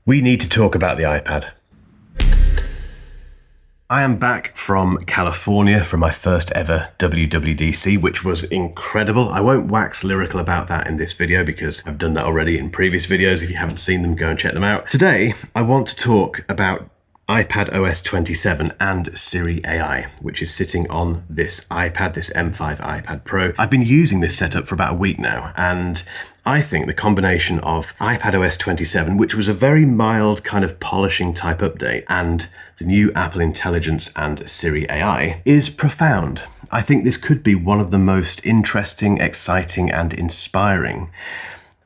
We need to talk about the iPad. I am back from California for my first ever WWDC, which was incredible. I won't wax lyrical about that in this video because I've done that already in previous videos. If you haven't seen them, go and check them out. Today, I want to talk about iPadOS 27 and Siri AI, which is sitting on this iPad, this M5 iPad Pro. I've been using this setup for about a week now, and I think the combination of iPadOS 27, which was a very mild kind of polishing type update, and the new Apple Intelligence and Siri AI is profound. I think this could be one of the most interesting, exciting, and inspiring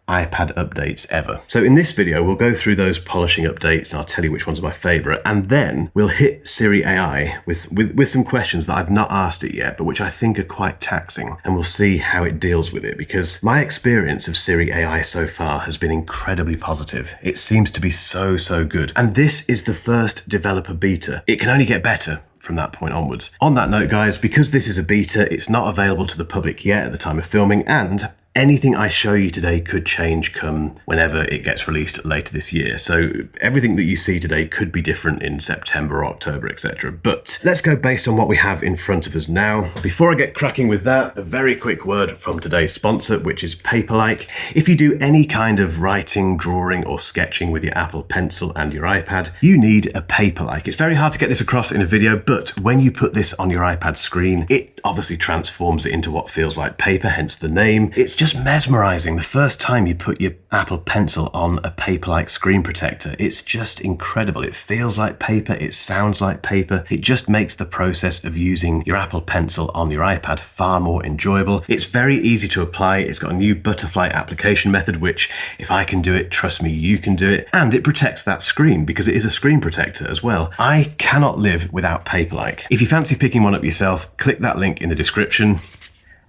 iPad updates ever. So in this video, we'll go through those polishing updates and I'll tell you which ones are my favorite. And then we'll hit Siri AI with some questions that I've not asked it yet, but which I think are quite taxing. And we'll see how it deals with it, because my experience of Siri AI so far has been incredibly positive. It seems to be so good. And this is the first developer beta. It can only get better from that point onwards. On that note, guys, because this is a beta, it's not available to the public yet at the time of filming, and anything I show you today could change come whenever it gets released later this year. So everything that you see today could be different in September or October, etc. But let's go based on what we have in front of us now. Before I get cracking with that, a very quick word from today's sponsor, which is Paperlike. If you do any kind of writing, drawing, or sketching with your Apple Pencil and your iPad, you need a Paperlike. It's very hard to get this across in a video, but when you put this on your iPad screen, it obviously transforms it into what feels like paper, hence the name. It's just mesmerizing. The first time you put your Apple Pencil on a Paperlike screen protector, it's just incredible. It feels like paper, it sounds like paper. It just makes the process of using your Apple Pencil on your iPad far more enjoyable. It's very easy to apply. It's got a new butterfly application method, which if I can do it, trust me, you can do it. And it protects that screen because it is a screen protector as well. I cannot live without Paperlike. If you fancy picking one up yourself, click that link in the description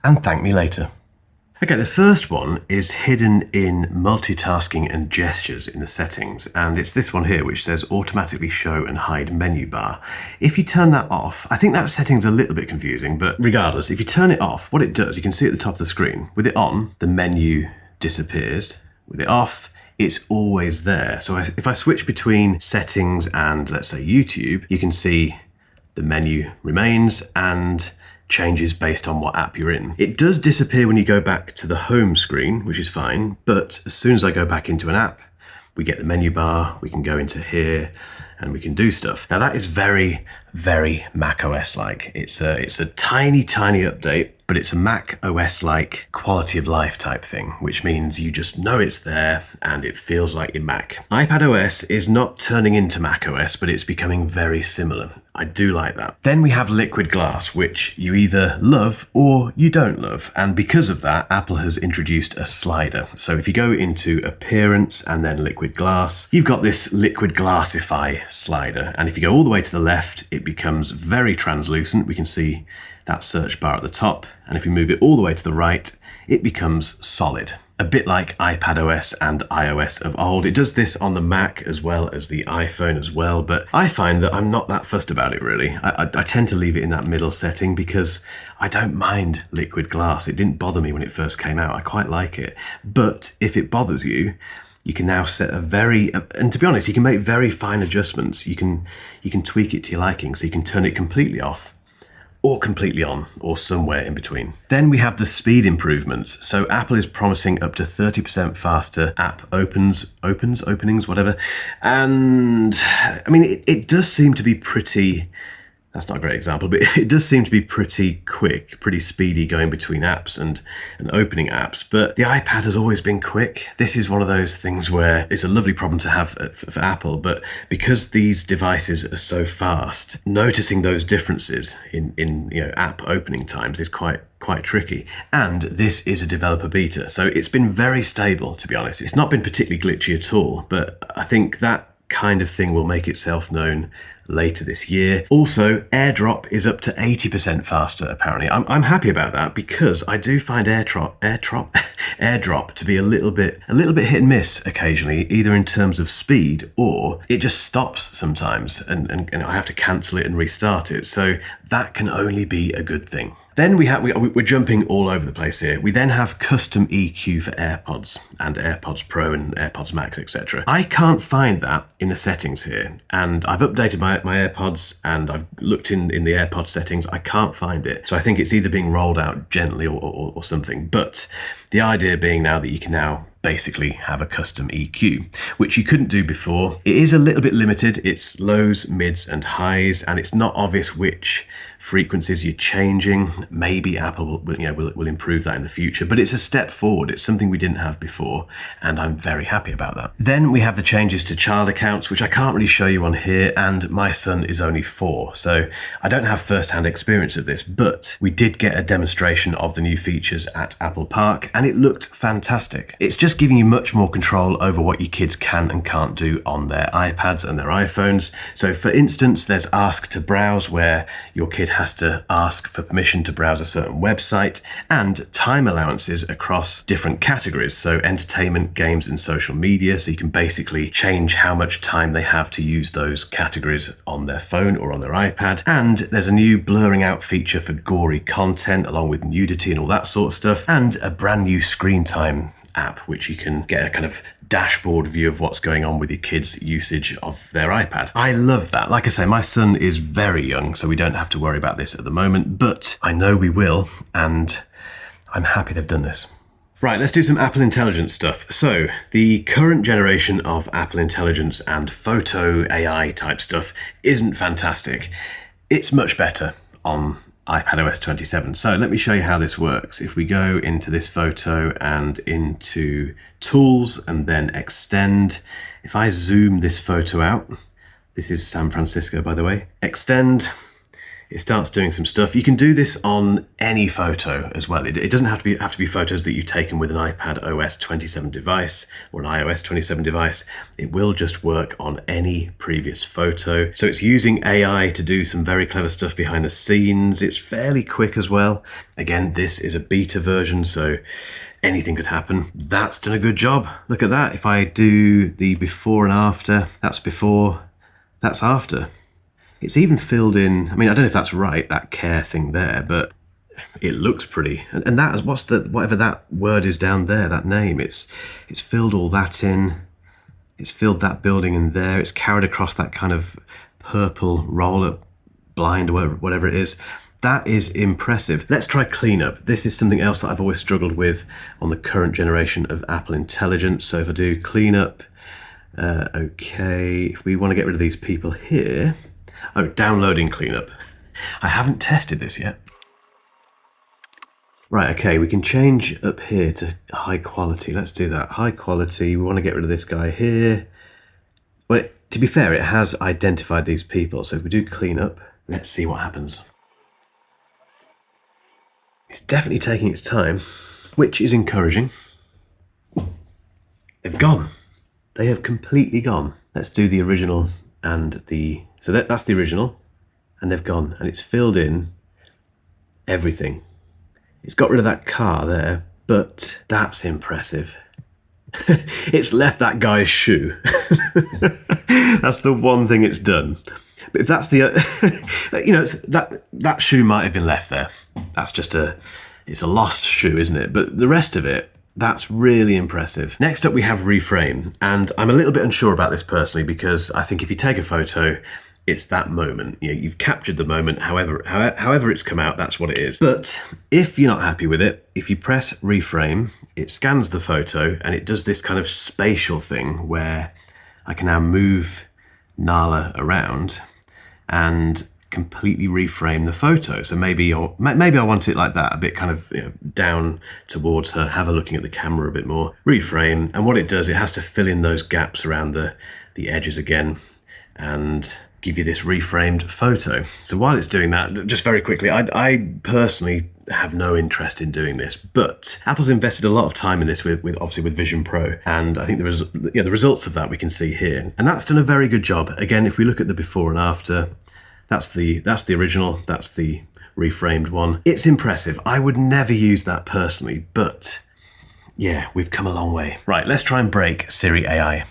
and thank me later. Okay, the first one is hidden in multitasking and gestures in the settings, and it's this one here which says automatically show and hide menu bar. If you turn that off, I think that setting's a little bit confusing, but regardless, if you turn it off, what it does, you can see at the top of the screen, with it on, the menu disappears. With it off, it's always there. So if I switch between settings and, let's say, YouTube, you can see the menu remains and changes based on what app you're in. It does disappear when you go back to the home screen, which is fine, but as soon as I go back into an app, we get the menu bar, we can go into here, and we can do stuff. Now that is very macOS-like. It's a tiny update, but it's a macOS-like quality of life type thing, which means you just know it's there and it feels like your Mac. iPadOS is not turning into macOS, but it's becoming very similar. I do like that. Then we have liquid glass, which you either love or you don't love. And because of that, Apple has introduced a slider. So if you go into Appearance and then liquid glass, you've got this liquid glassify slider. And if you go all the way to the left, it becomes very translucent. We can see that search bar at the top. And if you move it all the way to the right, it becomes solid. A bit like iPadOS and iOS of old. It does this on the Mac as well as the iPhone as well, but I find that I'm not that fussed about it really. I tend to leave it in that middle setting because I don't mind liquid glass. It didn't bother me when it first came out. I quite like it. But if it bothers you, you can now set and to be honest, you can make very fine adjustments. You can tweak it to your liking, so you can turn it completely off or completely on, or somewhere in between. Then we have the speed improvements. So Apple is promising up to 30% faster app openings, whatever. And I mean, it does seem to be pretty, that's not a great example, but it does seem to be pretty quick, pretty speedy going between apps and opening apps. But the iPad has always been quick. This is one of those things where it's a lovely problem to have for Apple, but because these devices are so fast, noticing those differences in app opening times is quite tricky. And this is a developer beta, so it's been very stable, to be honest. It's not been particularly glitchy at all, but I think that kind of thing will make itself known later this year. Also, AirDrop is up to 80% faster, apparently. I'm happy about that because I do find AirDrop to be a little bit hit and miss occasionally, either in terms of speed or it just stops sometimes and I have to cancel it and restart it. So that can only be a good thing. Then we're jumping all over the place here. We then have custom EQ for AirPods and AirPods Pro and AirPods Max, etc. I can't find that in the settings here, and I've updated my AirPods and I've looked in the AirPods settings. I can't find it, so I think it's either being rolled out gently or something. But the idea being now that you can now basically have a custom EQ, which you couldn't do before. It is a little bit limited. It's lows, mids and highs, and it's not obvious which frequencies you're changing. Maybe Apple will improve that in the future, but it's a step forward. It's something we didn't have before, and I'm very happy about that. Then we have the changes to child accounts, which I can't really show you on here, and my son is only 4, so I don't have first-hand experience of this, but we did get a demonstration of the new features at Apple Park, and it looked fantastic. It's just giving you much more control over what your kids can and can't do on their iPads and their iPhones. So for instance, there's ask to browse, where your kid has to ask for permission to browse a certain website, and time allowances across different categories. So entertainment, games and social media. So you can basically change how much time they have to use those categories on their phone or on their iPad. And there's a new blurring out feature for gory content, along with nudity and all that sort of stuff, and a brand new screen time app, which you can get a kind of dashboard view of what's going on with your kids' usage of their iPad. I love that. Like I say, my son is very young, so we don't have to worry about this at the moment, but I know we will, and I'm happy they've done this. Right, let's do some Apple Intelligence stuff. So the current generation of Apple Intelligence and photo AI type stuff isn't fantastic. It's much better on iPadOS 27. So let me show you how this works. If we go into this photo and into Tools and then Extend, if I zoom this photo out, this is San Francisco, by the way, Extend, it starts doing some stuff. You can do this on any photo as well. It doesn't have to be photos that you've taken with an iPadOS 27 device or an iOS 27 device. It will just work on any previous photo. So it's using AI to do some very clever stuff behind the scenes. It's fairly quick as well. Again, this is a beta version, so anything could happen. That's done a good job. Look at that. If I do the before and after, that's before, that's after. It's even filled in, I mean, I don't know if that's right, that care thing there, but it looks pretty. And that is, whatever that word is down there, that name, it's filled all that in. It's filled that building in there. It's carried across that kind of purple roller blind or whatever it is. That is impressive. Let's try cleanup. This is something else that I've always struggled with on the current generation of Apple Intelligence. So if I do cleanup, okay, if we want to get rid of these people here, oh, downloading cleanup. I haven't tested this yet. Right, okay, we can change up here to high quality. Let's do that. High quality, we want to get rid of this guy here. Well, to be fair, it has identified these people. So if we do cleanup, let's see what happens. It's definitely taking its time, which is encouraging. They've gone. They have completely gone. Let's do the original and the... So that's the original, and they've gone, and it's filled in everything. It's got rid of that car there, but that's impressive. It's left that guy's shoe. That's the one thing it's done. But if that's the, that shoe might have been left there. That's just it's a lost shoe, isn't it? But the rest of it, that's really impressive. Next up, we have reframe, and I'm a little bit unsure about this personally, because I think if you take a photo, it's that moment. You've captured the moment, however it's come out, that's what it is. But if you're not happy with it, if you press reframe, it scans the photo and it does this kind of spatial thing where I can now move Nala around and completely reframe the photo. So maybe I want it like that, a bit kind of down towards her, have her looking at the camera a bit more, reframe. And what it does, it has to fill in those gaps around the edges again and give you this reframed photo. So while it's doing that, just very quickly, I personally have no interest in doing this, but Apple's invested a lot of time in this with obviously with Vision Pro, and I think the results of that we can see here, and that's done a very good job. Again, if we look at the before and after, that's the original, that's the reframed one. It's impressive. I would never use that personally, but yeah, we've come a long way. Right, let's try and break Siri AI.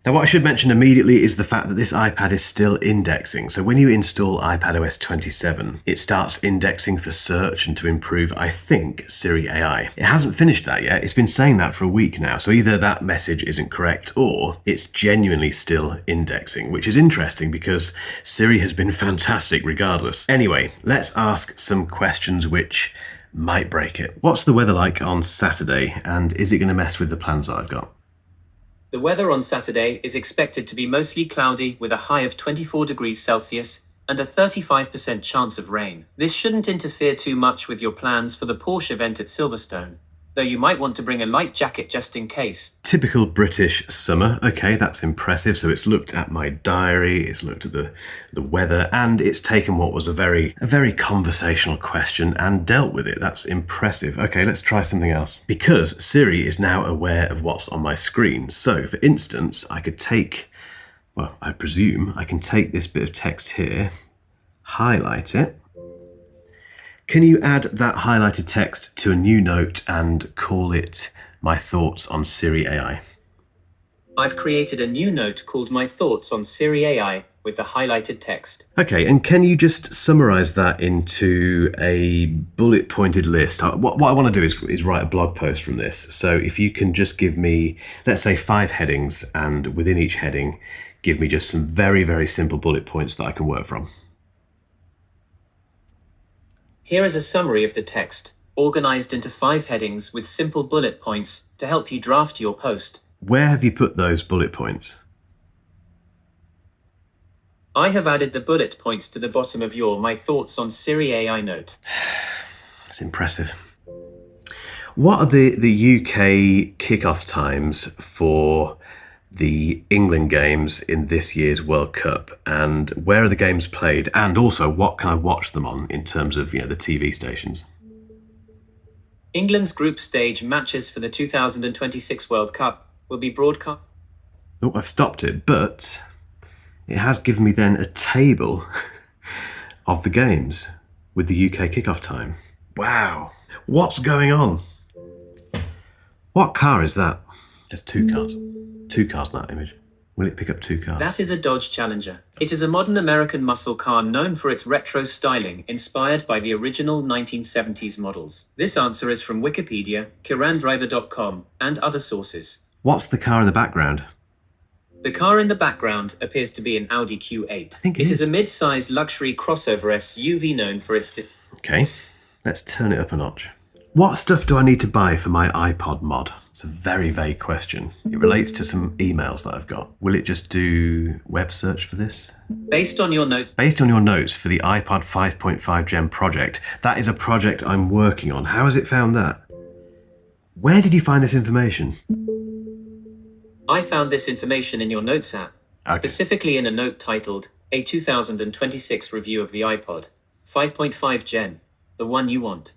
Now, what I should mention immediately is the fact that this iPad is still indexing. So when you install iPadOS 27, it starts indexing for search and to improve, I think, Siri AI. It hasn't finished that yet. It's been saying that for a week now. So either that message isn't correct or it's genuinely still indexing, which is interesting because Siri has been fantastic regardless. Anyway, let's ask some questions which might break it. What's the weather like on Saturday, and is it going to mess with the plans that I've got? The weather on Saturday is expected to be mostly cloudy with a high of 24 degrees Celsius and a 35% chance of rain. This shouldn't interfere too much with your plans for the Porsche event at Silverstone, though you might want to bring a light jacket just in case. Typical British summer. Okay, that's impressive. So it's looked at my diary, it's looked at the weather, and it's taken what was a very conversational question and dealt with it. That's impressive. Okay, let's try something else. Because Siri is now aware of what's on my screen. So for instance, I could take, well, I presume I can take this bit of text here, highlight it. Can you add that highlighted text to a new note and call it My Thoughts on Siri AI? I've created a new note called My Thoughts on Siri AI with the highlighted text. Okay, and can you just summarize that into a bullet pointed list? What I want to do is write a blog post from this. So if you can just give me, let's say 5 headings, and within each heading, give me just some very simple bullet points that I can work from. Here is a summary of the text, organized into 5 headings with simple bullet points to help you draft your post. Where have you put those bullet points? I have added the bullet points to the bottom of your My Thoughts on Siri AI note. That's impressive. What are the UK kickoff times for the England games in this year's World Cup, and where are the games played, and also what can I watch them on in terms of the TV stations? England's group stage matches for the 2026 World Cup will be broadcast. Oh, I've stopped it, but it has given me then a table of the games with the UK kickoff time. Wow, what's going on? What car is that? There's 2 cars. 2 cars in that image. Will it pick up 2 cars? That is a Dodge Challenger. It is a modern American muscle car known for its retro styling, inspired by the original 1970s models. This answer is from Wikipedia, KiranDriver.com, and other sources. What's the car in the background? The car in the background appears to be an Audi Q8. I think it is a mid-sized luxury crossover SUV known for its... Okay, let's turn it up a notch. What stuff do I need to buy for my iPod mod? It's a very vague question. It relates to some emails that I've got. Will it just do web search for this? Based on your notes for the iPod 5.5 Gen project. That is a project I'm working on. How has it found that? Where did you find this information? I found this information in your Notes app, specifically in a note titled, A 2026 Review of the iPod 5.5 Gen, the one you want.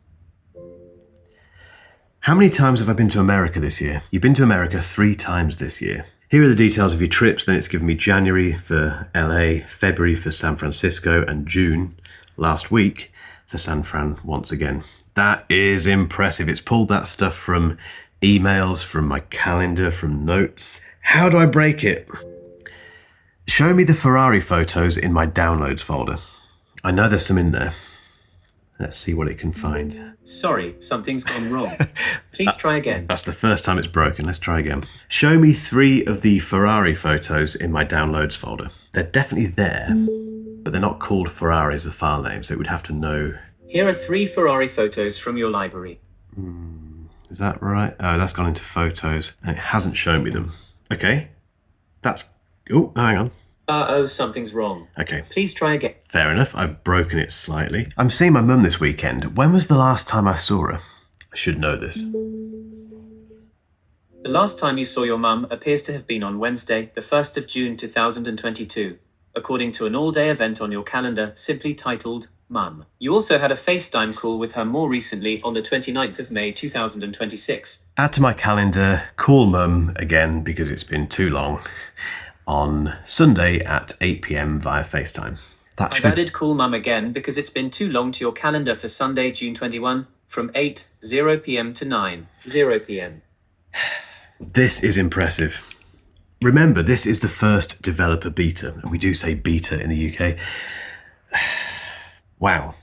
How many times have I been to America this year? You've been to America 3 times this year. Here are the details of your trips. Then it's given me January for LA, February for San Francisco, and June, last week, for San Fran once again. That is impressive. It's pulled that stuff from emails, from my calendar, from notes. How do I break it? Show me the Ferrari photos in my downloads folder. I know there's some in there. Let's see what it can find. Sorry, something's gone wrong. Please try again. That's the first time it's broken. Let's try again. Show me 3 of the Ferrari photos in my downloads folder. They're definitely there, but they're not called Ferrari as the file name, so it would have to know. Here are 3 Ferrari photos from your library. Is that right? Oh, that's gone into photos, and it hasn't shown me them. Okay. Oh, hang on. Something's wrong. Okay. Please try again. Fair enough, I've broken it slightly. I'm seeing my mum this weekend. When was the last time I saw her? I should know this. The last time you saw your mum appears to have been on Wednesday, the 1st of June 2022, according to an all-day event on your calendar simply titled Mum. You also had a FaceTime call with her more recently on the 29th of May 2026. Add to my calendar, call Mum again because it's been too long, on Sunday at 8 p.m. via FaceTime. I've added call Mum again because it's been too long to your calendar for Sunday, June 21, from 8:00 p.m. to 9:00 p.m. This is impressive. Remember, this is the first developer beta, and we do say beta in the UK. Wow.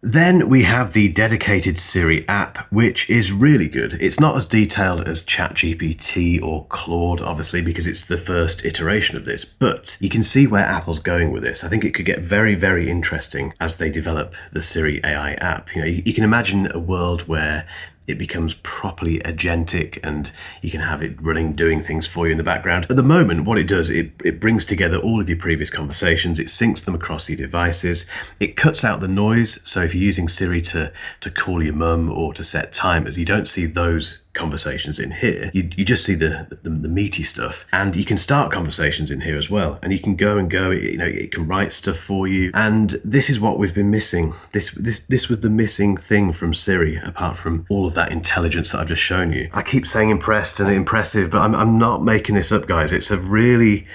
Then we have the dedicated Siri app, which is really good. It's not as detailed as ChatGPT or Claude, obviously, because it's the first iteration of this, but you can see where Apple's going with this. I think it could get very, very interesting as they develop the Siri AI app. You know, you can imagine a world where it becomes properly agentic and you can have it running, doing things for you in the background. At the moment, what it does, it brings together all of your previous conversations, it syncs them across your devices, it cuts out the noise. So if you're using Siri to call your mum or to set timers, you don't see those conversations in here. You just see the meaty stuff, and you can start conversations in here as well, and you can go, it can write stuff for you, and this is what we've been missing. This was the missing thing from Siri, apart from all of that intelligence that I've just shown you. I keep saying impressed and impressive, but I'm not making this up, guys. It's a really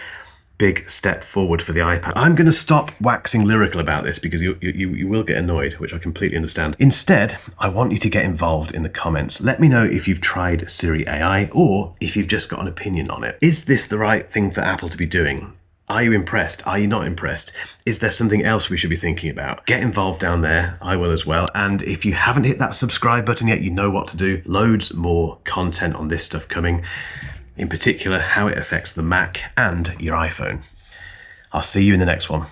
big step forward for the iPad. I'm going to stop waxing lyrical about this because you will get annoyed, which I completely understand. Instead, I want you to get involved in the comments. Let me know if you've tried Siri AI or if you've just got an opinion on it. Is this the right thing for Apple to be doing? Are you impressed? Are you not impressed? Is there something else we should be thinking about? Get involved down there. I will as well. And if you haven't hit that subscribe button yet, you know what to do. Loads more content on this stuff coming. In particular, how it affects the Mac and your iPhone. I'll see you in the next one.